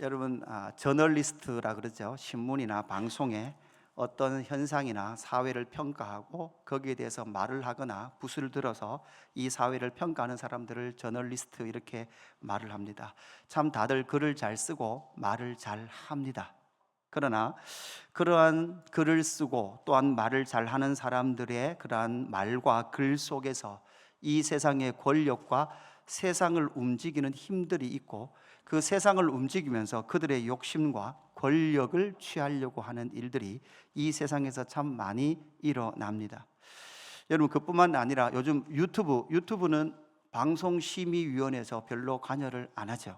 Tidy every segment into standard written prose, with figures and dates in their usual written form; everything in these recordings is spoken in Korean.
여러분, 저널리스트라 그러죠. 신문이나 방송에 어떤 현상이나 사회를 평가하고 거기에 대해서 말을 하거나 붓을 들어서 이 사회를 평가하는 사람들을 저널리스트 이렇게 말을 합니다. 참 다들 글을 잘 쓰고 말을 잘 합니다. 그러나 그러한 글을 쓰고 또한 말을 잘하는 사람들의 그러한 말과 글 속에서 이 세상의 권력과 세상을 움직이는 힘들이 있고, 그 세상을 움직이면서 그들의 욕심과 권력을 취하려고 하는 일들이 이 세상에서 참 많이 일어납니다. 여러분, 그뿐만 아니라 요즘 유튜브는 방송심의위원회에서 별로 관여를 안 하죠.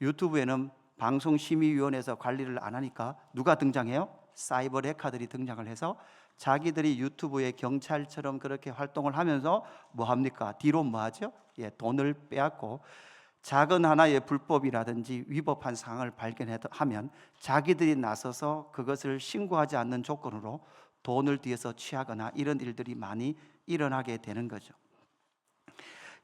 유튜브에는 방송심의위원회에서 관리를 안 하니까 누가 등장해요? 사이버 레카들이 등장을 해서 자기들이 유튜브의 경찰처럼 그렇게 활동을 하면서 뭐 합니까? 뒤로 뭐 하죠? 돈을 빼앗고, 작은 하나의 불법이라든지 위법한 상황을 발견하면 자기들이 나서서 그것을 신고하지 않는 조건으로 돈을 뒤에서 취하거나 이런 일들이 많이 일어나게 되는 거죠.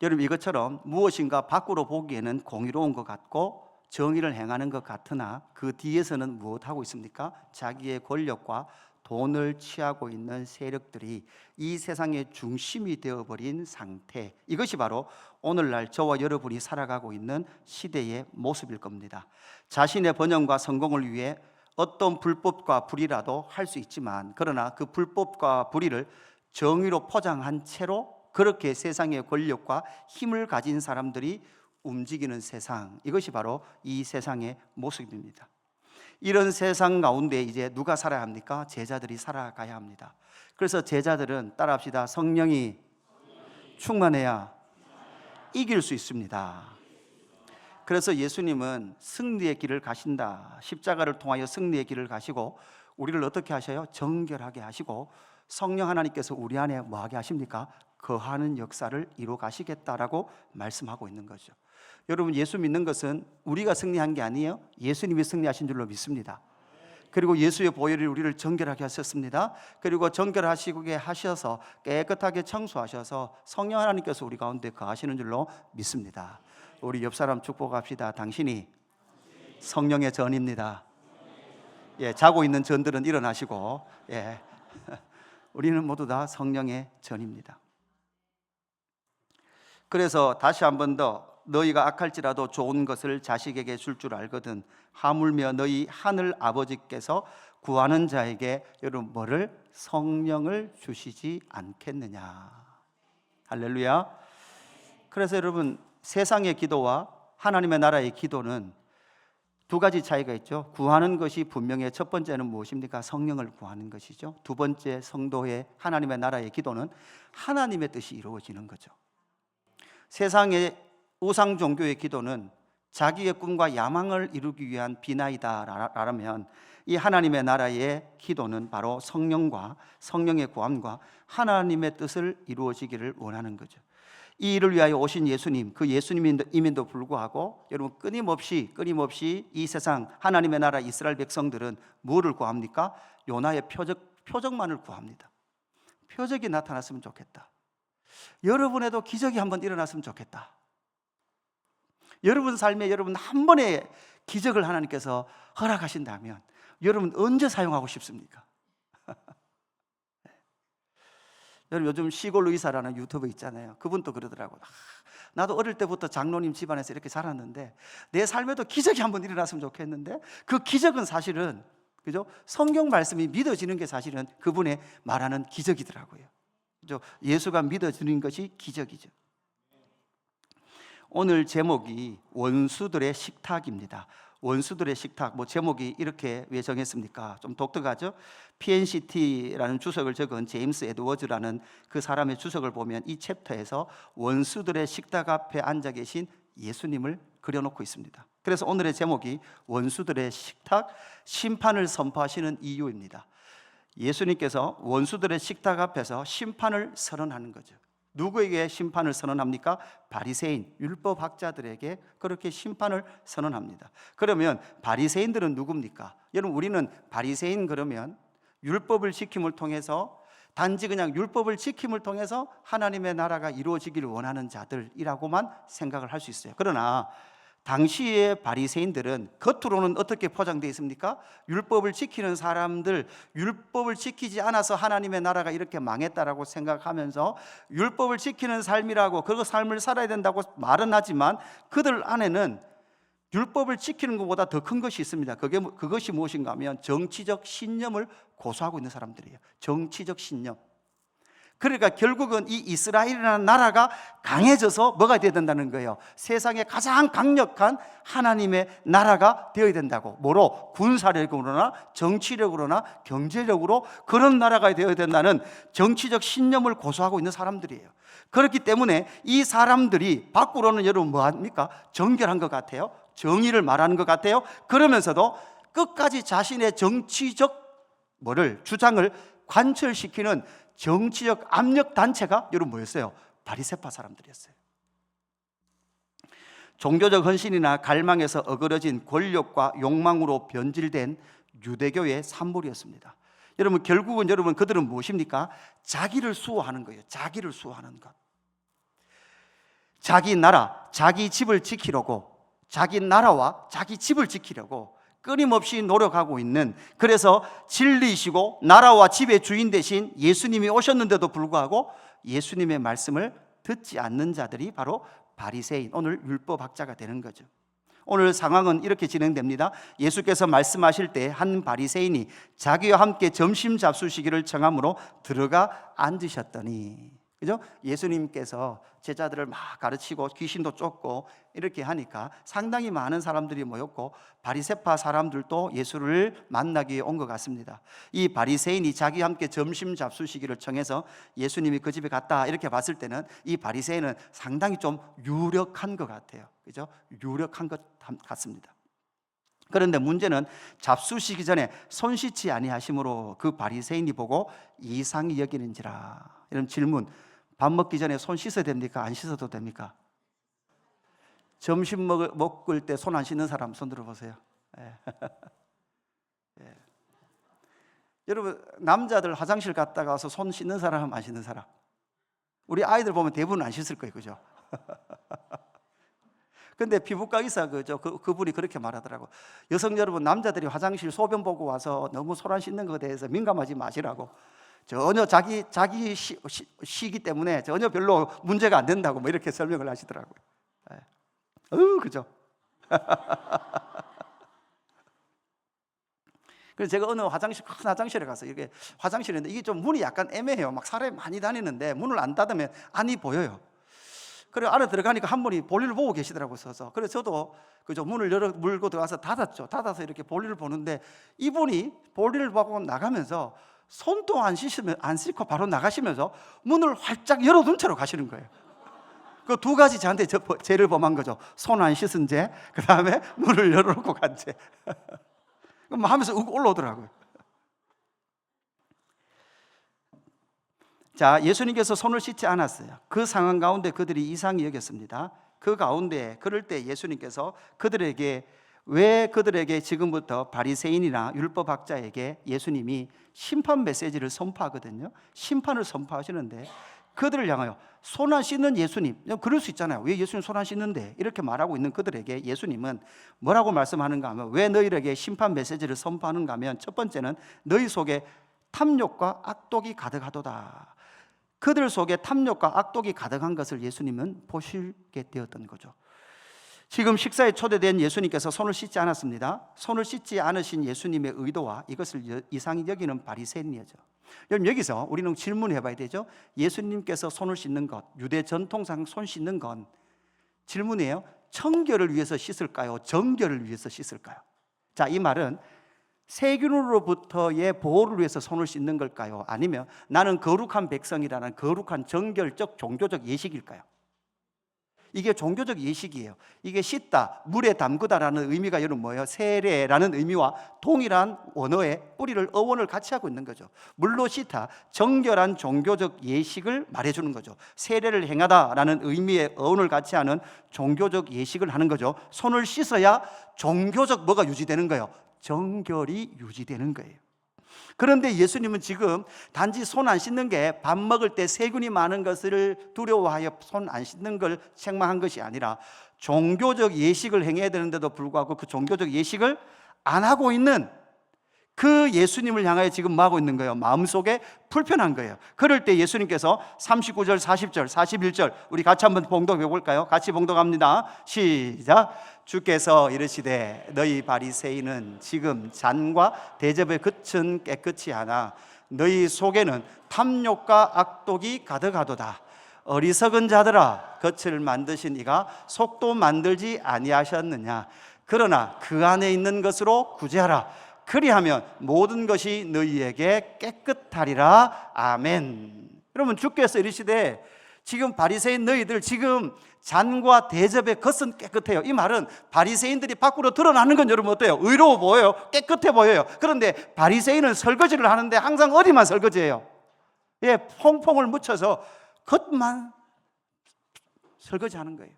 여러분, 이것처럼 무엇인가 밖으로 보기에는 공의로운 것 같고 정의를 행하는 것 같으나 그 뒤에서는 무엇하고 있습니까? 자기의 권력과 돈을 취하고 있는 세력들이 이 세상의 중심이 되어버린 상태, 이것이 바로 오늘날 저와 여러분이 살아가고 있는 시대의 모습일 겁니다. 자신의 번영과 성공을 위해 어떤 불법과 불의라도 할 수 있지만, 그러나 그 불법과 불의를 정의로 포장한 채로 그렇게 세상의 권력과 힘을 가진 사람들이 움직이는 세상, 이것이 바로 이 세상의 모습입니다. 이런 세상 가운데 이제 누가 살아야 합니까? 제자들이 살아가야 합니다. 그래서 제자들은 따라합시다. 성령이 충만해야 이길 수 있습니다. 그래서 예수님은 승리의 길을 가신다. 십자가를 통하여 승리의 길을 가시고 우리를 어떻게 하셔요? 정결하게 하시고 성령 하나님께서 우리 안에 뭐하게 하십니까? 거하는 역사를 이루어 가시겠다라고 말씀하고 있는 거죠. 여러분, 예수 믿는 것은 우리가 승리한 게 아니에요. 예수님이 승리하신 줄로 믿습니다. 그리고 예수의 보혈이 우리를 정결하게 하셨습니다. 그리고 정결하시게 하셔서 깨끗하게 청소하셔서 성령 하나님께서 우리 가운데 거하시는 줄로 믿습니다. 우리 옆 사람 축복합시다. 당신이 성령의 전입니다. 자고 있는 전들은 일어나시고, 우리는 모두 다 성령의 전입니다. 그래서 다시 한 번 더, 너희가 악할지라도 좋은 것을 자식에게 줄 줄 알거든 하물며 너희 하늘 아버지께서 구하는 자에게 여러분 뭐를? 성령을 주시지 않겠느냐. 할렐루야. 그래서 여러분, 세상의 기도와 하나님의 나라의 기도는 두 가지 차이가 있죠. 구하는 것이 분명히 첫 번째는 무엇입니까? 성령을 구하는 것이죠. 두 번째, 성도의 하나님의 나라의 기도는 하나님의 뜻이 이루어지는 거죠. 세상의 우상 종교의 기도는 자기의 꿈과 야망을 이루기 위한 비나이다라면, 이 하나님의 나라의 기도는 바로 성령과 성령의 구함과 하나님의 뜻을 이루어지기를 원하는 거죠. 이 일을 위하여 오신 예수님, 그 예수님임에도 불구하고 여러분, 끊임없이 이 세상 하나님의 나라 이스라엘 백성들은 뭐를 구합니까? 요나의 표적만을 구합니다. 표적이 나타났으면 좋겠다. 여러분에도 기적이 한번 일어났으면 좋겠다. 여러분 삶에 여러분 한 번의 기적을 하나님께서 허락하신다면 여러분 언제 사용하고 싶습니까? 여러분, 요즘 시골 의사라는 유튜버 있잖아요. 그분도 그러더라고요. 나도 어릴 때부터 장로님 집안에서 이렇게 자랐는데 내 삶에도 기적이 한번 일어났으면 좋겠는데, 그 기적은 사실은, 그죠? 성경 말씀이 믿어지는 게 사실은 그분의 말하는 기적이더라고요. 그죠? 예수가 믿어지는 것이 기적이죠. 오늘 제목이 원수들의 식탁입니다. 원수들의 식탁, 제목이 이렇게 왜 정했습니까? 좀 독특하죠? PNCT라는 주석을 적은 제임스 에드워즈라는 그 사람의 주석을 보면 이 챕터에서 원수들의 식탁 앞에 앉아 계신 예수님을 그려놓고 있습니다. 그래서 오늘의 제목이 원수들의 식탁, 심판을 선포하시는 이유입니다. 예수님께서 원수들의 식탁 앞에서 심판을 선언하는 거죠. 누구에게 심판을 선언합니까? 바리새인, 율법학자들에게 그렇게 심판을 선언합니다. 그러면 바리새인들은 누굽니까? 여러분, 우리는 바리새인 그러면 율법을 지킴을 통해서, 단지 그냥 율법을 지킴을 통해서 하나님의 나라가 이루어지기를 원하는 자들이라고만 생각을 할 수 있어요. 그러나 당시의 바리새인들은 겉으로는 어떻게 포장되어 있습니까? 율법을 지키는 사람들, 율법을 지키지 않아서 하나님의 나라가 이렇게 망했다라고 생각하면서 율법을 지키는 삶이라고 그 삶을 살아야 된다고 말은 하지만 그들 안에는 율법을 지키는 것보다 더 큰 것이 있습니다. 그것이 무엇인가 하면 정치적 신념을 고수하고 있는 사람들이에요. 정치적 신념. 그러니까 결국은 이 이스라엘이라는 나라가 강해져서 뭐가 되어야 된다는 거예요. 세상에 가장 강력한 하나님의 나라가 되어야 된다고. 뭐로? 군사력으로나 정치력으로나 경제력으로 그런 나라가 되어야 된다는 정치적 신념을 고수하고 있는 사람들이에요. 그렇기 때문에 이 사람들이 밖으로는 여러분 뭐합니까? 정결한 것 같아요. 정의를 말하는 것 같아요. 그러면서도 끝까지 자신의 정치적 주장을 관철시키는 정치적 압력 단체가 여러분 뭐였어요? 바리새파 사람들이었어요. 종교적 헌신이나 갈망에서 어그러진 권력과 욕망으로 변질된 유대교의 산물이었습니다. 여러분 결국은 그들은 무엇입니까? 자기를 수호하는 거예요. 자기를 수호하는 것. 자기 나라, 자기 집을 지키려고, 자기 나라와 자기 집을 지키려고 끊임없이 노력하고 있는, 그래서 진리이시고 나라와 집의 주인 대신 예수님이 오셨는데도 불구하고 예수님의 말씀을 듣지 않는 자들이 바로 바리새인, 오늘 율법학자가 되는 거죠. 오늘 상황은 이렇게 진행됩니다. 예수께서 말씀하실 때 한 바리새인이 자기와 함께 점심 잡수시기를 청함으로 들어가 앉으셨더니, 그죠? 예수님께서 제자들을 막 가르치고 귀신도 쫓고 이렇게 하니까 상당히 많은 사람들이 모였고 바리새파 사람들도 예수를 만나기 위해 온 것 같습니다. 이 바리새인이 자기와 함께 점심 잡수시기를 청해서 예수님이 그 집에 갔다 이렇게 봤을 때는 이 바리새인은 상당히 좀 유력한 것 같아요. 그죠? 유력한 것 같습니다. 그런데 문제는 잡수시기 전에 손 씻지 아니하심으로 그 바리새인이 보고 이상히 여기는지라. 이런 질문. 밥 먹기 전에 손 씻어야 됩니까? 안 씻어도 됩니까? 점심 먹을 때 손 안 씻는 사람 손 들어보세요. 예. 예. 여러분 남자들 화장실 갔다가 와서 손 씻는 사람 안 씻는 사람? 우리 아이들 보면 대부분 안 씻을 거예요, 그죠? 근데 피부과 의사 그분이 그렇게 말하더라고. 여성 여러분, 남자들이 화장실 소변 보고 와서 너무 손 안 씻는 것에 대해서 민감하지 마시라고. 전혀 자기 시기 때문에 전혀 별로 문제가 안 된다고 뭐 이렇게 설명을 하시더라고요. 그죠? 그래서 제가 어느 큰 화장실에 가서 이렇게 화장실인데 이게 좀 문이 약간 애매해요. 막 사람이 많이 다니는데 문을 안 닫으면 안이 보여요. 그래 안에 들어가니까 한 분이 볼일을 보고 계시더라고요. 서서. 그래서 저도 문을 물고 들어가서 닫았죠. 닫아서 이렇게 볼일을 보는데 이분이 볼일을 보고 나가면서 손도 안 씻고 바로 나가시면서 문을 활짝 열어둔 채로 가시는 거예요. 그 두 가지 저한테 죄를 범한 거죠. 손 안 씻은 죄, 그 다음에 문을 열어놓고 간 죄. 하면서 올라오더라고요. 자, 예수님께서 손을 씻지 않았어요. 그 상황 가운데 그들이 이상히 여겼습니다. 그 가운데 그럴 때 예수님께서 왜 그들에게 지금부터 바리새인이나 율법학자에게 예수님이 심판 메시지를 선포하거든요. 심판을 선포하시는데 그들을 향하여 손 안 씻는 예수님, 그럴 수 있잖아요. 왜 예수님 손 안 씻는데? 이렇게 말하고 있는 그들에게 예수님은 뭐라고 말씀하는가 하면, 왜 너희에게 심판 메시지를 선포하는가 하면, 첫 번째는 너희 속에 탐욕과 악독이 가득하도다. 그들 속에 탐욕과 악독이 가득한 것을 예수님은 보시게 되었던 거죠. 지금 식사에 초대된 예수님께서 손을 씻지 않았습니다. 손을 씻지 않으신 예수님의 의도와 이것을 이상히 여기는 바리새인이죠. 여러분 여기서 우리는 질문해 봐야 되죠. 예수님께서 손을 씻는 것, 유대 전통상 손 씻는 건 질문이에요. 청결을 위해서 씻을까요? 정결을 위해서 씻을까요? 자, 이 말은 세균으로부터의 보호를 위해서 손을 씻는 걸까요? 아니면 나는 거룩한 백성이라는 거룩한 정결적 종교적 예식일까요? 이게 종교적 예식이에요. 이게 씻다, 물에 담그다라는 의미가 여러분 뭐예요? 세례라는 의미와 동일한 원어의 뿌리를 어원을 같이 하고 있는 거죠. 물로 씻다, 정결한 종교적 예식을 말해주는 거죠. 세례를 행하다라는 의미의 어원을 같이 하는 종교적 예식을 하는 거죠. 손을 씻어야 종교적 뭐가 유지되는 거예요? 정결이 유지되는 거예요. 그런데 예수님은 지금 단지 손 안 씻는 게 밥 먹을 때 세균이 많은 것을 두려워하여 손 안 씻는 걸 책망한 것이 아니라 종교적 예식을 행해야 되는데도 불구하고 그 종교적 예식을 안 하고 있는 그 예수님을 향하여 지금 뭐 하고 있는 거예요? 마음속에 불편한 거예요. 그럴 때 예수님께서 39절, 40절, 41절 우리 같이 한번 봉독해 볼까요? 같이 봉독합니다. 시작. 주께서 이르시되 너희 바리새인은 지금 잔과 대접에 그천 깨끗이 하나 너희 속에는 탐욕과 악독이 가득하도다. 어리석은 자들아, 겉을 만드신 이가 속도 만들지 아니하셨느냐? 그러나 그 안에 있는 것으로 구제하라. 그리하면 모든 것이 너희에게 깨끗하리라. 아멘. 여러분, 주께서 이르시되 지금 바리새인 너희들 지금 잔과 대접의 겉은 깨끗해요. 이 말은 바리새인들이 밖으로 드러나는 건 여러분 어때요? 의로워 보여요. 깨끗해 보여요. 그런데 바리새인은 설거지를 하는데 항상 어디만 설거지해요? 예, 퐁퐁을 묻혀서 겉만 설거지하는 거예요.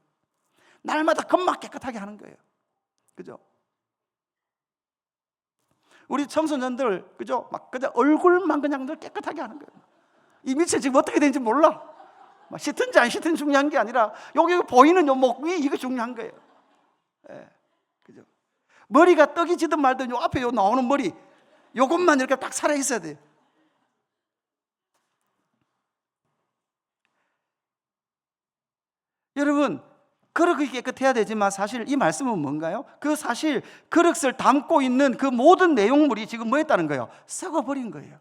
날마다 겉만 깨끗하게 하는 거예요. 그죠? 우리 청소년들, 그죠? 막 그냥 얼굴만 그냥 늘 깨끗하게 하는 거예요. 이 밑에 지금 어떻게 되는지 몰라. 막 씻든지 안 씻든지 중요한 게 아니라 여기 보이는 요 목 위 이거 중요한 거예요. 예, 그죠? 머리가 떡이 지든 말든 요 앞에 요 나오는 머리 요것만 이렇게 딱 살아 있어야 돼요. 여러분, 그릇이 깨끗해야 되지만 사실 이 말씀은 뭔가요? 그 사실 그릇을 담고 있는 그 모든 내용물이 지금 뭐 했다는 거예요? 썩어버린 거예요.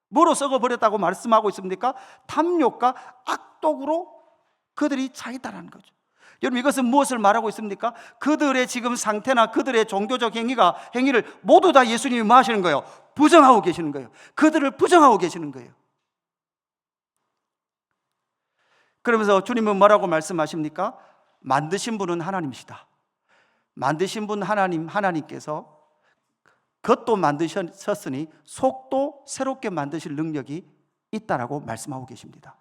뭐로 썩어버렸다고 말씀하고 있습니까? 탐욕과 악독으로 그들이 차 있다는 거죠. 여러분, 이것은 무엇을 말하고 있습니까? 그들의 지금 상태나 그들의 종교적 행위를 모두 다 예수님이 뭐 하시는 거예요? 부정하고 계시는 거예요. 그들을 부정하고 계시는 거예요. 그러면서 주님은 뭐라고 말씀하십니까? 만드신 분은 하나님이시다. 만드신 분 하나님께서 겉도 만드셨으니 속도 새롭게 만드실 능력이 있다라고 말씀하고 계십니다.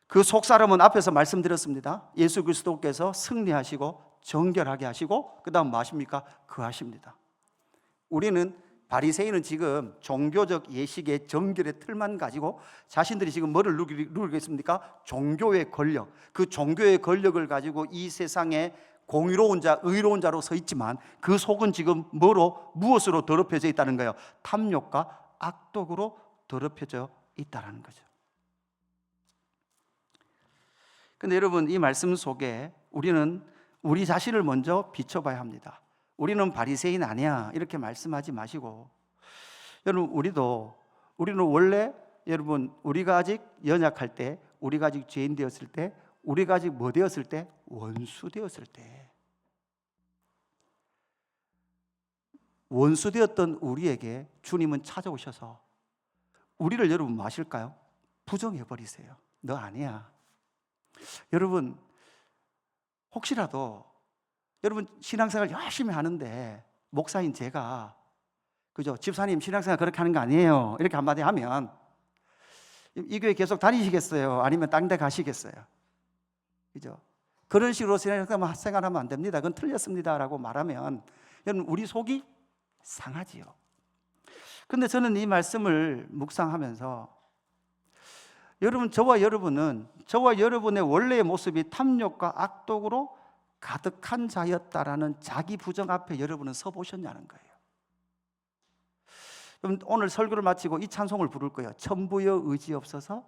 그 속사람은 앞에서 말씀드렸습니다. 예수 그리스도께서 승리하시고 정결하게 하시고 그 다음 뭐 하십니까? 그하십니다. 우리는 바리새인은 지금 종교적 예식의 정결의 틀만 가지고 자신들이 지금 뭐를 누리고 있습니까? 종교의 권력, 그 종교의 권력을 가지고 이 세상에 공의로운 자, 의로운 자로 서 있지만 그 속은 지금 무엇으로 더럽혀져 있다는 거예요? 탐욕과 악독으로 더럽혀져 있다는 거죠. 근데 여러분, 이 말씀 속에 우리는 우리 자신을 먼저 비춰봐야 합니다. 우리는 바리새인 아니야 이렇게 말씀하지 마시고, 여러분 우리는 원래 여러분 우리가 아직 연약할 때, 우리가 아직 죄인 되었을 때, 우리가 아직 뭐 되었을 때? 원수 되었을 때, 원수 되었던 우리에게 주님은 찾아오셔서 우리를 여러분 뭐 하실까요? 부정해 버리세요. 너 아니야. 여러분, 혹시라도 여러분 신앙생활 열심히 하는데 목사인 제가, 그죠? 집사님 신앙생활 그렇게 하는 거 아니에요 이렇게 한마디 하면 이 교회 계속 다니시겠어요? 아니면 딴 데 가시겠어요? 그죠? 그런 식으로 생활하면 안 됩니다. 그건 틀렸습니다라고 말하면 여러분 우리 속이 상하지요. 근데 저는 이 말씀을 묵상하면서 여러분, 저와 여러분의 원래의 모습이 탐욕과 악독으로 가득한 자였다라는 자기 부정 앞에 여러분은 서 보셨냐는 거예요. 그럼 오늘 설교를 마치고 이 찬송을 부를 거예요. 천부여 의지 없어서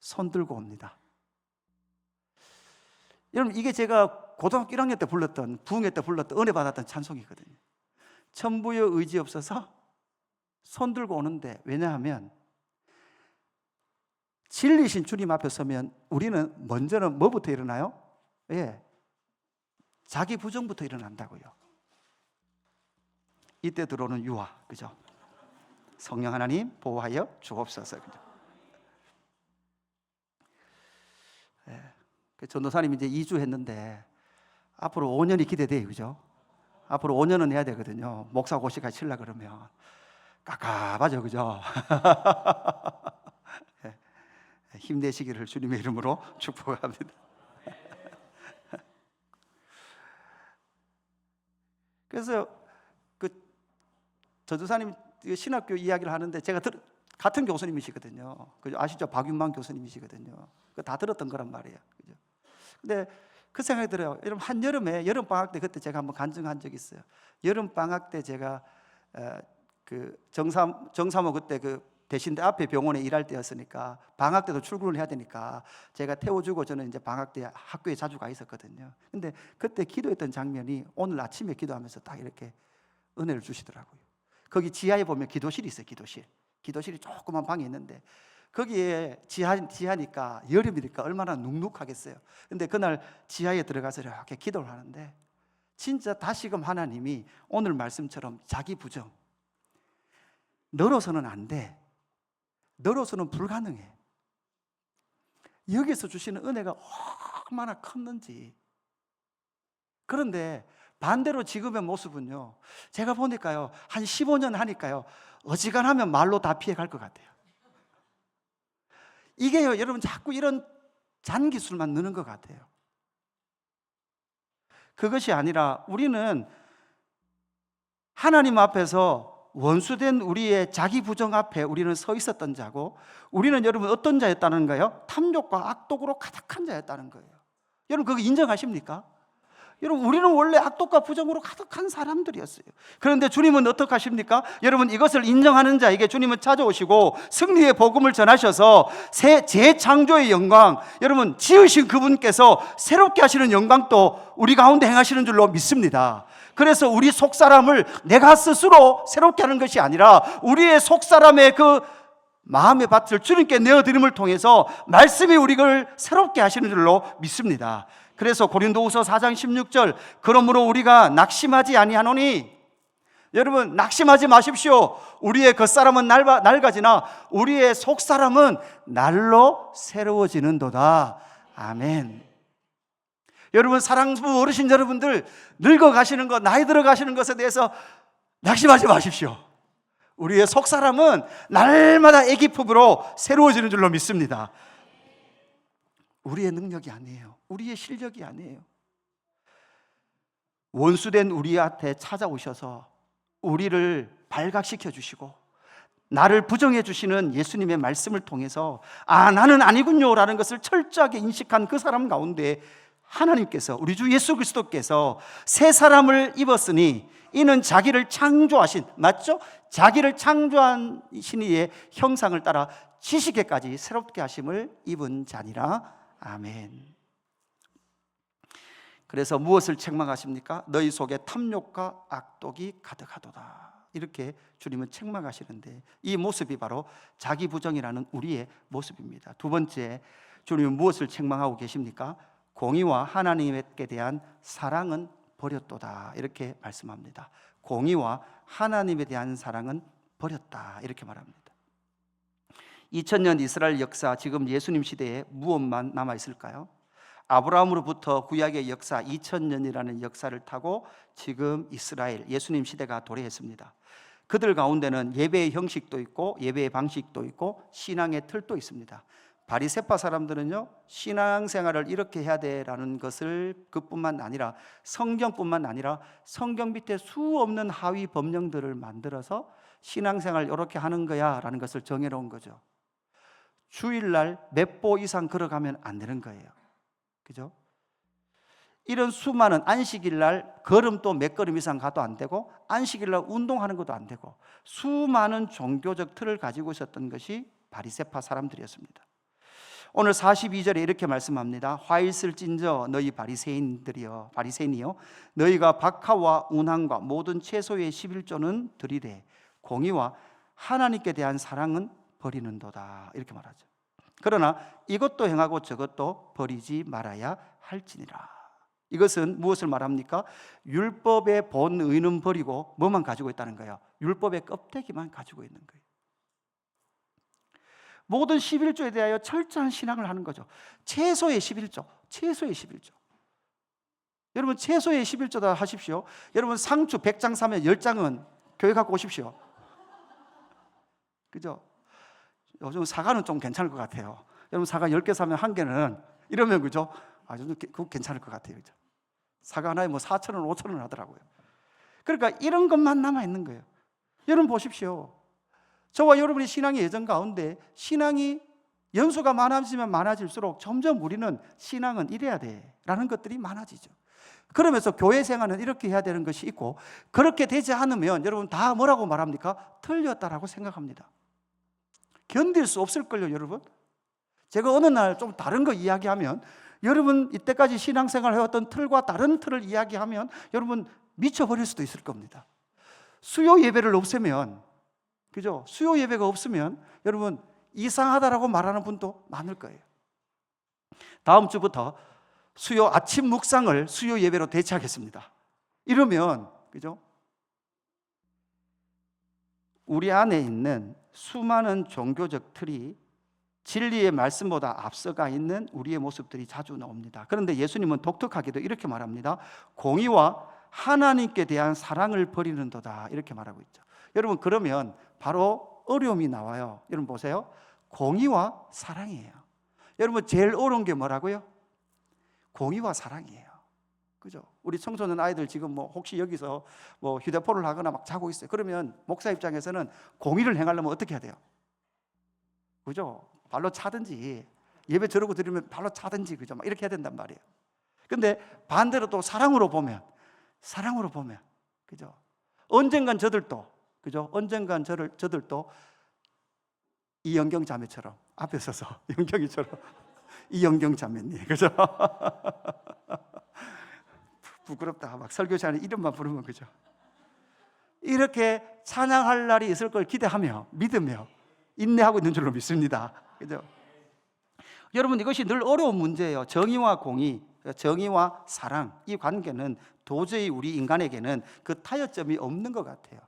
손 들고 옵니다. 여러분, 이게 제가 고등학교 1학년 때 불렀던, 부흥회 때 불렀던, 은혜 받았던 찬송이거든요. 천부여 의지 없어서 손 들고 오는데, 왜냐하면 진리신 주님 앞에 서면 우리는 먼저는 뭐부터 일어나요? 예, 자기 부정부터 일어난다고요. 이때 들어오는 유아, 그죠? 성령 하나님 보호하여 주옵소서. 그죠? 예, 그 전도사님 이제 2주 했는데 앞으로 5년이 기대돼요, 그죠? 앞으로 5년은 해야 되거든요. 목사 고시까지 치려 그러면 깝깝하죠, 그죠? 예, 힘내시기를 주님의 이름으로 축복합니다. 그래서 그 전도사님 신학교 이야기를 하는데 제가 같은 교수님이시거든요. 그죠? 아시죠? 박윤만 교수님이시거든요. 다 들었던 거란 말이에요. 그죠? 근데 그 생각이 들어요. 여러분, 한여름에 여름방학 때 그때 제가 한번 간증한 적이 있어요. 여름방학 때 제가 그 정사모 그때 그 대신대 앞에 병원에 일할 때였으니까 방학 때도 출근을 해야 되니까 제가 태워주고 저는 이제 방학 때 학교에 자주 가 있었거든요. 근데 그때 기도했던 장면이 오늘 아침에 기도하면서 딱 이렇게 은혜를 주시더라고요. 거기 지하에 보면 기도실이 있어요. 기도실이 조그만 방이 있는데 거기에 지하니까 여름이니까 얼마나 눅눅하겠어요. 근데 그날 지하에 들어가서 이렇게 기도를 하는데 진짜 다시금 하나님이 오늘 말씀처럼 자기 부정, 너로서는 안 돼, 너로서는 불가능해, 여기서 주시는 은혜가 얼마나 컸는지. 그런데 반대로 지금의 모습은요, 제가 보니까요 한 15년 하니까요 어지간하면 말로 다 피해갈 것 같아요. 이게요 여러분, 자꾸 이런 잔기술만 느는 것 같아요. 그것이 아니라 우리는 하나님 앞에서 원수된 우리의 자기 부정 앞에 우리는 서 있었던 자고, 우리는 여러분 어떤 자였다는 거예요? 탐욕과 악독으로 가득한 자였다는 거예요. 여러분 그거 인정하십니까? 여러분, 우리는 원래 악독과 부정으로 가득한 사람들이었어요. 그런데 주님은 어떻게 하십니까? 여러분, 이것을 인정하는 자에게 주님은 찾아오시고 승리의 복음을 전하셔서 재창조의 영광, 여러분 지으신 그분께서 새롭게 하시는 영광도 우리 가운데 행하시는 줄로 믿습니다. 그래서 우리 속사람을 내가 스스로 새롭게 하는 것이 아니라 우리의 속사람의 그 마음의 밭을 주님께 내어드림을 통해서 말씀이 우리를 새롭게 하시는 줄로 믿습니다. 그래서 고린도후서 4장 16절, 그러므로 우리가 낙심하지 아니하노니, 여러분 낙심하지 마십시오. 우리의 겉사람은 낡아지나 우리의 속사람은 날로 새로워지는도다. 아멘. 여러분, 사랑부 어르신 여러분들, 늙어가시는 것, 나이 들어가시는 것에 대해서 낙심하지 마십시오. 우리의 속사람은 날마다 애기품으로 새로워지는 줄로 믿습니다. 우리의 능력이 아니에요. 우리의 실력이 아니에요. 원수된 우리한테 찾아오셔서 우리를 발각시켜 주시고 나를 부정해 주시는 예수님의 말씀을 통해서 나는 아니군요 라는 것을 철저하게 인식한 그 사람 가운데 하나님께서, 우리 주 예수 그리스도께서 새 사람을 입었으니 이는 자기를 창조하신, 맞죠? 자기를 창조하신 이의 형상을 따라 지식에까지 새롭게 하심을 입은 자니라. 아멘. 그래서 무엇을 책망하십니까? 너희 속에 탐욕과 악독이 가득하도다. 이렇게 주님은 책망하시는데 이 모습이 바로 자기 부정이라는 우리의 모습입니다. 두 번째, 주님은 무엇을 책망하고 계십니까? 공의와 하나님께 대한 사랑은 버렸도다. 이렇게 말씀합니다. 공의와 하나님에 대한 사랑은 버렸다. 이렇게 말합니다. 2000년 이스라엘 역사, 지금 예수님 시대에 무엇만 남아있을까요? 아브라함으로부터 구약의 역사 2000년이라는 역사를 타고 지금 이스라엘, 예수님 시대가 도래했습니다. 그들 가운데는 예배의 형식도 있고 예배의 방식도 있고 신앙의 틀도 있습니다. 바리새파 사람들은요, 신앙생활을 이렇게 해야 돼라는 것을, 그뿐만 아니라 성경뿐만 아니라 성경 밑에 수 없는 하위 법령들을 만들어서 신앙생활 이렇게 하는 거야 라는 것을 정해놓은 거죠. 주일날 몇 보 이상 걸어가면 안 되는 거예요. 그죠? 이런 수많은, 안식일날 걸음도 몇 걸음 이상 가도 안 되고 안식일날 운동하는 것도 안 되고 수많은 종교적 틀을 가지고 있었던 것이 바리새파 사람들이었습니다. 오늘 42절에 이렇게 말씀합니다. 화 있을진저 너희 바리새인이여, 너희가 박하와 운항과 모든 채소의 11조는 드리되 공의와 하나님께 대한 사랑은 버리는도다. 이렇게 말하죠. 그러나 이것도 행하고 저것도 버리지 말아야 할지니라. 이것은 무엇을 말합니까? 율법의 본의는 버리고 뭐만 가지고 있다는 거예요? 율법의 껍데기만 가지고 있는 거예요. 모든 11조에 대하여 철저한 신앙을 하는 거죠. 채소의 11조. 여러분, 채소의 11조다 하십시오. 여러분, 상추 100장 사면 10장은 교회 갖고 오십시오. 그죠? 요즘 사과는 좀 괜찮을 것 같아요. 여러분, 사과 10개 사면 1개는 이러면, 그죠? 그거 괜찮을 것 같아요. 그죠? 사과 하나에 뭐 4,000원, 5,000원 하더라고요. 그러니까 이런 것만 남아있는 거예요. 여러분 보십시오. 저와 여러분의 신앙의 여정 가운데 신앙이 연수가 많아지면 많아질수록 점점 우리는 신앙은 이래야 돼라는 것들이 많아지죠. 그러면서 교회 생활은 이렇게 해야 되는 것이 있고, 그렇게 되지 않으면 여러분 다 뭐라고 말합니까? 틀렸다라고 생각합니다. 견딜 수 없을걸요, 여러분. 제가 어느 날 좀 다른 거 이야기하면, 여러분 이때까지 신앙생활 해왔던 틀과 다른 틀을 이야기하면 여러분 미쳐버릴 수도 있을 겁니다. 수요 예배를 없애면, 그죠? 수요 예배가 없으면 여러분 이상하다라고 말하는 분도 많을 거예요. 다음 주부터 수요 아침 묵상을 수요 예배로 대체하겠습니다. 이러면, 그죠? 우리 안에 있는 수많은 종교적 틀이 진리의 말씀보다 앞서가 있는 우리의 모습들이 자주 나옵니다. 그런데 예수님은 독특하게도 이렇게 말합니다. 공의와 하나님께 대한 사랑을 버리는도다, 이렇게 말하고 있죠. 여러분, 그러면 바로 어려움이 나와요. 여러분 보세요. 공의와 사랑이에요. 여러분 제일 어려운 게 뭐라고요? 공의와 사랑이에요. 그죠? 우리 청소년 아이들 지금 뭐 혹시 여기서 뭐 휴대폰을 하거나 막 자고 있어요. 그러면 목사 입장에서는 공의를 행하려면 어떻게 해야 돼요? 그죠? 발로 차든지, 예배 저러고 드리면 발로 차든지, 그죠? 막 이렇게 해야 된단 말이에요. 근데 반대로 또 사랑으로 보면, 그죠? 언젠간 저들도, 그죠? 언젠간 저들도 이영경 자매처럼 앞에 서서, 영경이처럼, 이영경 자매님, 그죠? 부끄럽다. 막 설교 시간에 이름만 부르면, 그죠? 이렇게 찬양할 날이 있을 걸 기대하며, 믿으며 인내하고 있는 줄로 믿습니다. 그죠? 여러분, 이것이 늘 어려운 문제예요. 정의와 공의, 정의와 사랑, 이 관계는 도저히 우리 인간에게는 그 타협점이 없는 것 같아요.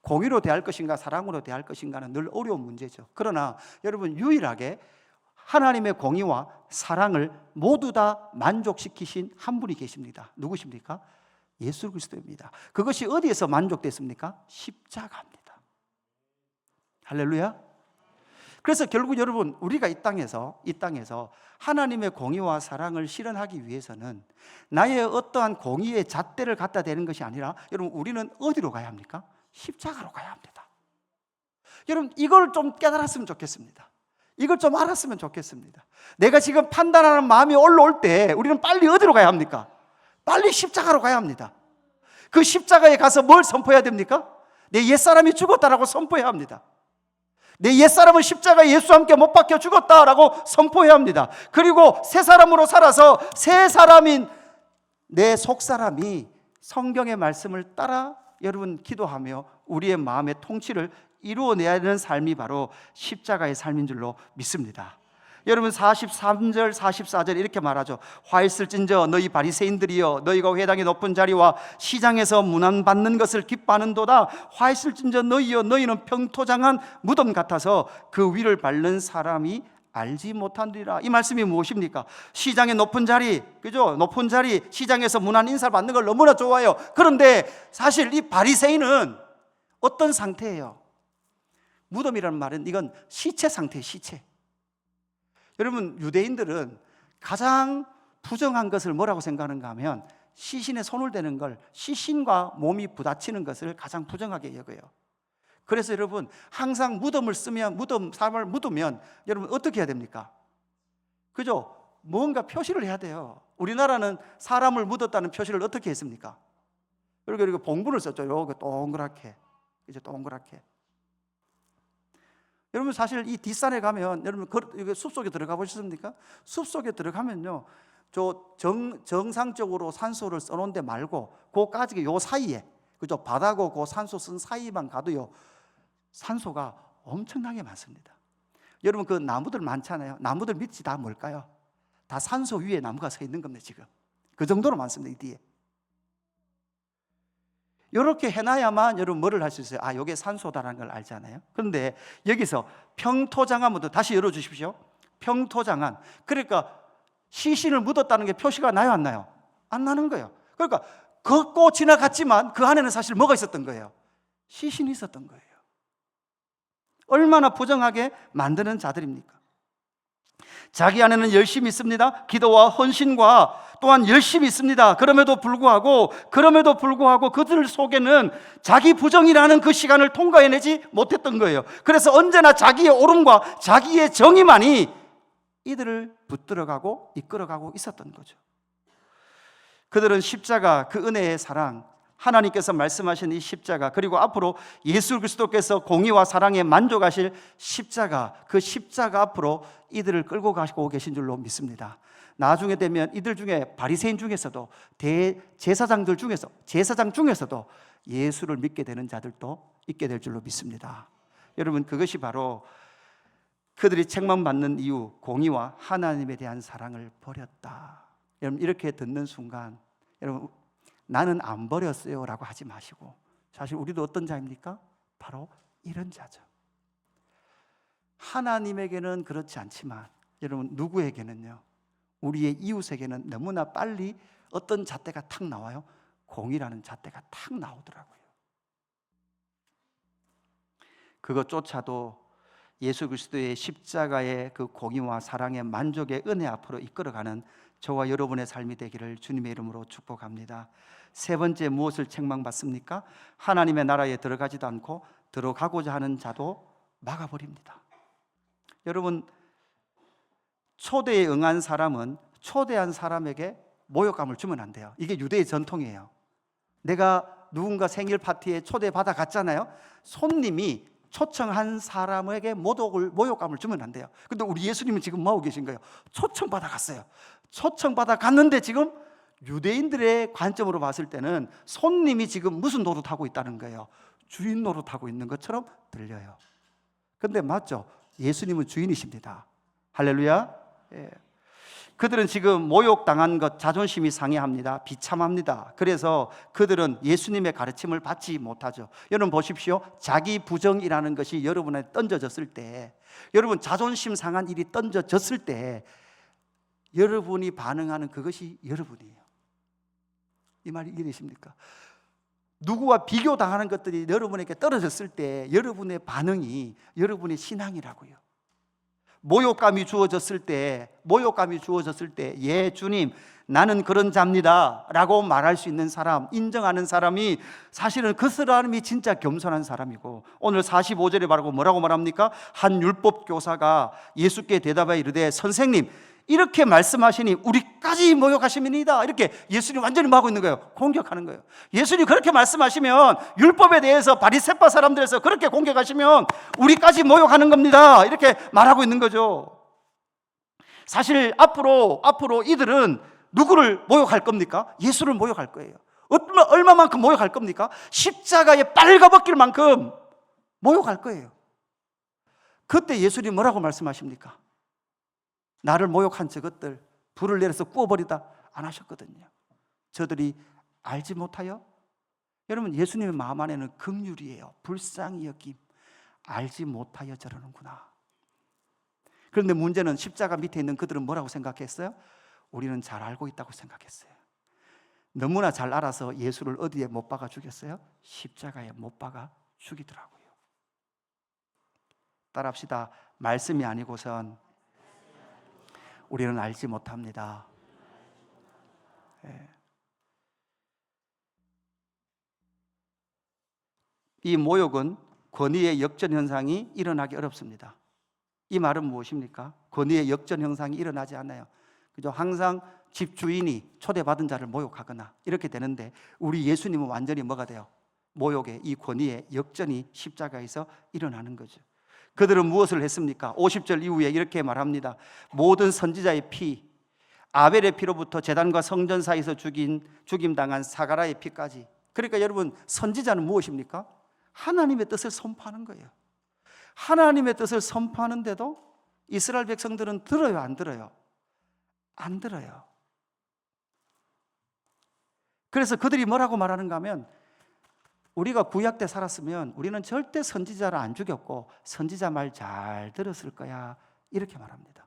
공의로 대할 것인가 사랑으로 대할 것인가는 늘 어려운 문제죠. 그러나 여러분, 유일하게 하나님의 공의와 사랑을 모두 다 만족시키신 한 분이 계십니다. 누구십니까? 예수 그리스도입니다. 그것이 어디에서 만족됐습니까? 십자가입니다. 할렐루야. 그래서 결국 여러분, 우리가 이 땅에서 하나님의 공의와 사랑을 실현하기 위해서는 나의 어떠한 공의의 잣대를 갖다 대는 것이 아니라, 여러분, 우리는 어디로 가야 합니까? 십자가로 가야 합니다. 여러분, 이걸 좀 깨달았으면 좋겠습니다. 이걸 좀 알았으면 좋겠습니다. 내가 지금 판단하는 마음이 올라올 때 우리는 빨리 어디로 가야 합니까? 빨리 십자가로 가야 합니다. 그 십자가에 가서 뭘 선포해야 됩니까? 내 옛사람이 죽었다라고 선포해야 합니다. 내 옛사람은 십자가에 예수와 함께 못 박혀 죽었다라고 선포해야 합니다. 그리고 새 사람으로 살아서 새 사람인 내 속사람이 성경의 말씀을 따라 여러분 기도하며 우리의 마음의 통치를 이루어내야 하는 삶이 바로 십자가의 삶인 줄로 믿습니다. 여러분 43절 44절 이렇게 말하죠. 화 있을진저 너희 바리새인들이여, 너희가 회당의 높은 자리와 시장에서 문안받는 것을 기뻐하는도다. 화 있을진저 너희여, 너희는 평토장한 무덤 같아서 그 위를 밟는 사람이 알지 못한디라. 이 말씀이 무엇입니까? 시장의 높은 자리, 그죠? 높은 자리, 시장에서 문안 인사를 받는 걸 너무나 좋아해요. 그런데 사실 이 바리새인은 어떤 상태예요? 무덤이라는 말은 이건 시체 상태예요. 시체. 여러분, 유대인들은 가장 부정한 것을 뭐라고 생각하는가 하면 시신에 손을 대는 걸, 시신과 몸이 부딪히는 것을 가장 부정하게 여겨요. 그래서 여러분, 항상 무덤을 쓰면, 사람을 묻으면 여러분 어떻게 해야 됩니까? 그죠? 뭔가 표시를 해야 돼요. 우리나라는 사람을 묻었다는 표시를 어떻게 했습니까? 그리고 봉분을 썼죠. 요거 동그랗게, 이제 동그랗게. 여러분, 사실 이 뒷산에 가면, 여러분 숲속에 들어가 보셨습니까? 숲속에 들어가면요, 정상적으로 산소를 써놓은 데 말고 그까지 요 사이에, 그죠? 바다고 그 산소 쓴 사이만 가도요, 산소가 엄청나게 많습니다. 여러분, 그 나무들 많잖아요. 나무들 밑이 다 뭘까요? 다 산소 위에 나무가 서 있는 겁니다. 지금 그 정도로 많습니다. 이 뒤에 이렇게 해놔야만 여러분 뭐를 할 수 있어요? 아, 이게 산소다라는 걸 알잖아요. 그런데 여기서 평토장한부터 다시 열어주십시오. 평토장한, 그러니까 시신을 묻었다는 게 표시가 나요, 안 나요? 안 나는 거예요. 그러니까 걷고 지나갔지만 그 안에는 사실 뭐가 있었던 거예요? 시신이 있었던 거예요. 얼마나 부정하게 만드는 자들입니까? 자기 안에는 열심이 있습니다. 기도와 헌신과 또한 열심이 있습니다. 그럼에도 불구하고 그들 속에는 자기 부정이라는 그 시간을 통과해내지 못했던 거예요. 그래서 언제나 자기의 옳음과 자기의 정의만이 이들을 붙들어가고 이끌어가고 있었던 거죠. 그들은 십자가, 그 은혜의 사랑, 하나님께서 말씀하신 이 십자가, 그리고 앞으로 예수 그리스도께서 공의와 사랑에 만족하실 십자가, 그 십자가 앞으로 이들을 끌고 가시고 계신 줄로 믿습니다. 나중에 되면 이들 중에 바리새인 중에서도 제사장 중에서도 예수를 믿게 되는 자들도 있게 될 줄로 믿습니다. 여러분, 그것이 바로 그들이 책망받는 이유, 공의와 하나님에 대한 사랑을 버렸다. 여러분, 이렇게 듣는 순간 여러분, 나는 안 버렸어요 라고 하지 마시고, 사실 우리도 어떤 자입니까? 바로 이런 자죠. 하나님에게는 그렇지 않지만 여러분, 누구에게는요? 우리의 이웃에게는 너무나 빨리 어떤 잣대가 탁 나와요? 공의라는 잣대가 탁 나오더라고요. 그것조차도 예수 그리스도의 십자가의 그 공의와 사랑의 만족의 은혜 앞으로 이끌어가는 저와 여러분의 삶이 되기를 주님의 이름으로 축복합니다. 세 번째, 무엇을 책망받습니까? 하나님의 나라에 들어가지도 않고 들어가고자 하는 자도 막아버립니다. 여러분, 초대에 응한 사람은 초대한 사람에게 모욕감을 주면 안 돼요. 이게 유대의 전통이에요. 내가 누군가 생일 파티에 초대받아 갔잖아요. 손님이 초청한 사람에게 모욕감을 주면 안 돼요. 근데 우리 예수님은 지금 뭐 하고 계신 거예요? 초청받아 갔어요. 초청받아 갔는데 지금 유대인들의 관점으로 봤을 때는 손님이 지금 무슨 노릇하고 있다는 거예요? 주인 노릇하고 있는 것처럼 들려요. 근데 맞죠? 예수님은 주인이십니다. 할렐루야. 예. 그들은 지금 모욕당한 것, 자존심이 상해합니다. 비참합니다. 그래서 그들은 예수님의 가르침을 받지 못하죠. 여러분 보십시오. 자기 부정이라는 것이 여러분에 던져졌을 때, 여러분 자존심 상한 일이 던져졌을 때 여러분이 반응하는 그것이 여러분이에요. 이 말이 이해되십니까? 누구와 비교당하는 것들이 여러분에게 떨어졌을 때 여러분의 반응이 여러분의 신앙이라고요. 모욕감이 주어졌을 때 예, 주님, 나는 그런 자입니다 라고 말할 수 있는 사람, 인정하는 사람이 사실은 그 사람이 진짜 겸손한 사람이고, 오늘 45절에 바르고 뭐라고 말합니까? 한 율법 교사가 예수께 대답하여 이르되, 선생님, 이렇게 말씀하시니 우리까지 모욕하시면이다. 이렇게 예수님 완전히 뭐 하고 있는 거예요? 공격하는 거예요. 예수님 그렇게 말씀하시면, 율법에 대해서 바리새파 사람들에서 그렇게 공격하시면 우리까지 모욕하는 겁니다. 이렇게 말하고 있는 거죠. 사실 앞으로 이들은 누구를 모욕할 겁니까? 예수를 모욕할 거예요. 얼마만큼 모욕할 겁니까? 십자가에 빨가벗길 만큼 모욕할 거예요. 그때 예수님 뭐라고 말씀하십니까? 나를 모욕한 저것들 불을 내려서 구워버리다 안 하셨거든요. 저들이 알지 못하여, 여러분 예수님의 마음 안에는 긍휼이에요. 불쌍히 여김. 알지 못하여 저러는구나. 그런데 문제는 십자가 밑에 있는 그들은 뭐라고 생각했어요? 우리는 잘 알고 있다고 생각했어요. 너무나 잘 알아서 예수를 어디에 못 박아 죽였어요? 십자가에 못 박아 죽이더라고요. 따라합시다. 말씀이 아니고선 우리는 알지 못합니다. 예. 이 모욕은 권위의 역전 현상이 일어나기 어렵습니다. 이 말은 무엇입니까? 권위의 역전 현상이 일어나지 않아요. 그죠? 항상 집주인이 초대받은 자를 모욕하거나 이렇게 되는데, 우리 예수님은 완전히 뭐가 돼요? 모욕의 이 권위의 역전이 십자가에서 일어나는 거죠. 그들은 무엇을 했습니까? 50절 이후에 이렇게 말합니다. 모든 선지자의 피, 아벨의 피로부터 제단과 성전 사이에서 죽임당한 사가라의 피까지. 그러니까 여러분, 선지자는 무엇입니까? 하나님의 뜻을 선포하는 거예요. 하나님의 뜻을 선포하는데도 이스라엘 백성들은 들어요, 안 들어요? 안 들어요. 그래서 그들이 뭐라고 말하는가 하면, 우리가 구약 때 살았으면 우리는 절대 선지자를 안 죽였고 선지자 말 잘 들었을 거야, 이렇게 말합니다.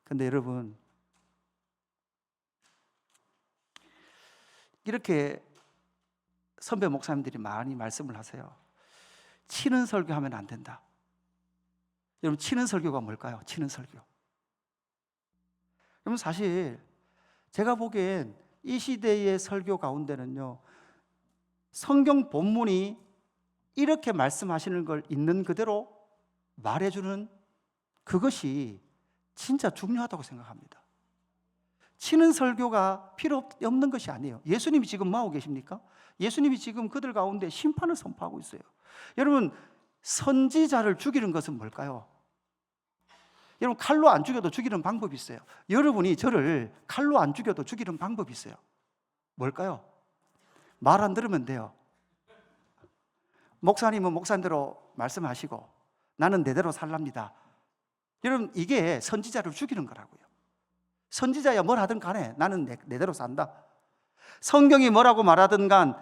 근데 여러분, 이렇게 선배 목사님들이 많이 말씀을 하세요. 치는 설교하면 안 된다. 여러분, 치는 설교가 뭘까요? 치는 설교. 여러분, 사실 제가 보기엔 이 시대의 설교 가운데는요, 성경 본문이 이렇게 말씀하시는 걸 있는 그대로 말해주는 그것이 진짜 중요하다고 생각합니다. 치는 설교가 필요 없는 것이 아니에요. 예수님이 지금 뭐 하고 계십니까? 예수님이 지금 그들 가운데 심판을 선포하고 있어요. 여러분, 선지자를 죽이는 것은 뭘까요? 여러분, 칼로 안 죽여도 죽이는 방법이 있어요. 여러분이 저를 칼로 안 죽여도 죽이는 방법이 있어요. 뭘까요? 말 안 들으면 돼요. 목사님은 목사님대로 말씀하시고 나는 내대로 살랍니다. 여러분, 이게 선지자를 죽이는 거라고요. 선지자야 뭘 하든 간에 나는 내대로 산다. 성경이 뭐라고 말하든 간,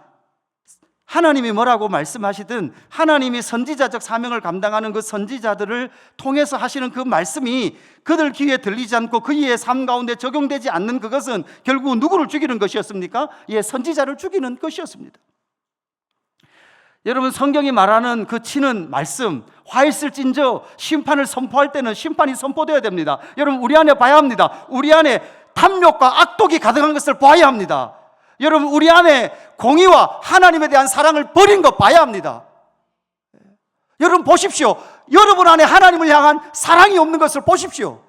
하나님이 뭐라고 말씀하시든 하나님이 선지자적 사명을 감당하는 그 선지자들을 통해서 하시는 그 말씀이 그들 귀에 들리지 않고 그의 삶 가운데 적용되지 않는 그것은 결국 누구를 죽이는 것이었습니까? 예, 선지자를 죽이는 것이었습니다. 여러분, 성경이 말하는 그 치는 말씀, 화 있을진저 심판을 선포할 때는 심판이 선포되어야 됩니다. 여러분, 우리 안에 봐야 합니다. 우리 안에 탐욕과 악독이 가득한 것을 봐야 합니다. 여러분, 우리 안에 공의와 하나님에 대한 사랑을 버린 것 봐야 합니다. 여러분, 보십시오. 여러분 안에 하나님을 향한 사랑이 없는 것을 보십시오.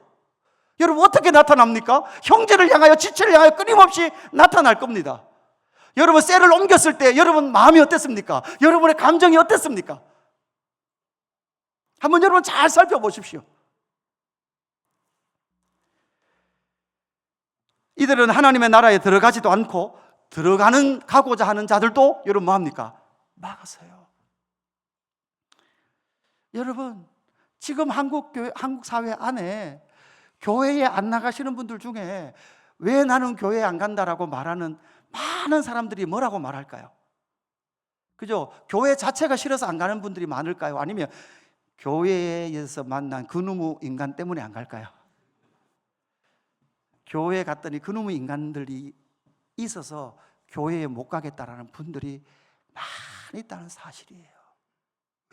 여러분, 어떻게 나타납니까? 형제를 향하여, 지체를 향하여 끊임없이 나타날 겁니다. 여러분, 셀을 옮겼을 때 여러분 마음이 어땠습니까? 여러분의 감정이 어땠습니까? 한번 여러분 잘 살펴보십시오. 이들은 하나님의 나라에 들어가지도 않고 가고자 하는 자들도 여러분 뭐합니까? 막았어요. 여러분, 지금 한국 사회 안에 교회에 안 나가시는 분들 중에 왜 나는 교회에 안 간다라고 말하는 많은 사람들이 뭐라고 말할까요? 그죠? 교회 자체가 싫어서 안 가는 분들이 많을까요? 아니면 교회에서 만난 그놈의 인간 때문에 안 갈까요? 교회에 갔더니 그놈의 인간들이 있어서 교회에 못 가겠다라는 분들이 많이 있다는 사실이에요.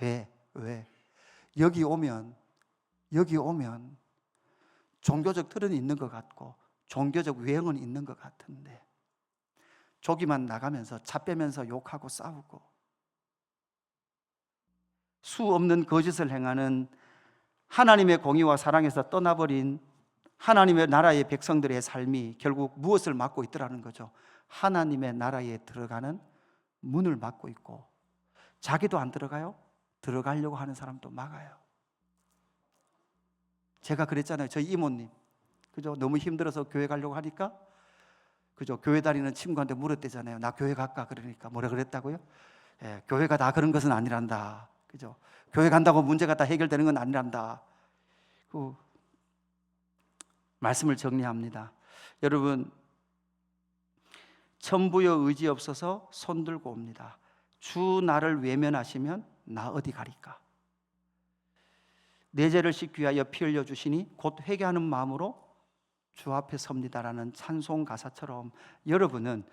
왜? 여기 오면 종교적 틀은 있는 것 같고 종교적 외형은 있는 것 같은데 저기만 나가면서 차 빼면서 욕하고 싸우고 수 없는 거짓을 행하는 하나님의 공의와 사랑에서 떠나버린 하나님의 나라의 백성들의 삶이 결국 무엇을 막고 있더라는 거죠? 하나님의 나라에 들어가는 문을 막고 있고 자기도 안 들어가요? 들어가려고 하는 사람도 막아요. 제가 그랬잖아요. 저희 이모님, 그죠? 너무 힘들어서 교회 가려고 하니까, 그죠? 교회 다니는 친구한테 물었대잖아요. 나 교회 갈까? 그러니까 뭐라 그랬다고요? 예, 교회가 다 그런 것은 아니란다. 그죠? 교회 간다고 문제가 다 해결되는 건 아니란다. 그 말씀을 정리합니다. 여러분, 천부여 의지 없어서 손 들고 옵니다. 주 나를 외면하시면 나 어디 가리까? 내 죄를 씻기 위하여 피 흘려 주시니 곧 회개하는 마음으로 주 앞에 섭니다라는 찬송 가사처럼 여러분은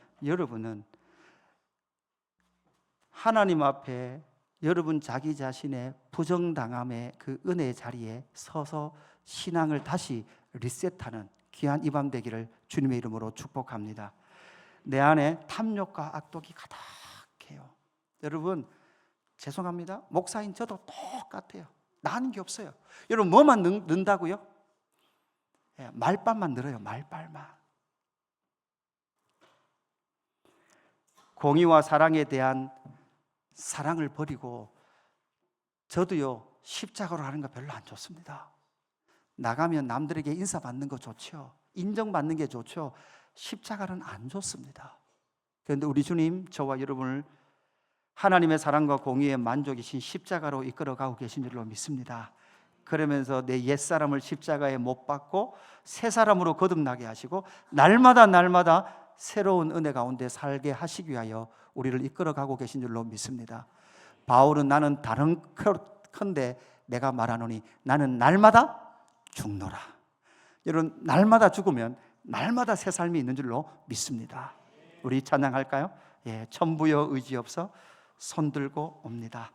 하나님 앞에 여러분 자기 자신의 부정당함의 그 은혜의 자리에 서서 신앙을 다시 리셋하는 귀한 이 밤 되기를 주님의 이름으로 축복합니다. 내 안에 탐욕과 악독이 가득해요. 여러분, 죄송합니다. 목사인 저도 똑같아요. 나는 게 없어요. 여러분, 뭐만 는다고요? 말빨만 늘어요. 말빨만. 공의와 사랑에 대한 사랑을 버리고 저도요, 십자가로 하는 거 별로 안 좋습니다. 나가면 남들에게 인사받는 거 좋죠. 인정받는 게 좋죠. 십자가는 안 좋습니다. 그런데 우리 주님, 저와 여러분을 하나님의 사랑과 공의에 만족이신 십자가로 이끌어가고 계신 줄로 믿습니다. 그러면서 내 옛사람을 십자가에 못 박고 새 사람으로 거듭나게 하시고 날마다 새로운 은혜 가운데 살게 하시기 위하여 우리를 이끌어가고 계신 줄로 믿습니다. 바울은 나는 다른 컨대 내가 말하노니 나는 날마다 죽노라. 여러분, 날마다 죽으면 날마다 새 삶이 있는 줄로 믿습니다. 우리 찬양할까요? 예, 천부여 의지 없어 손 들고 옵니다.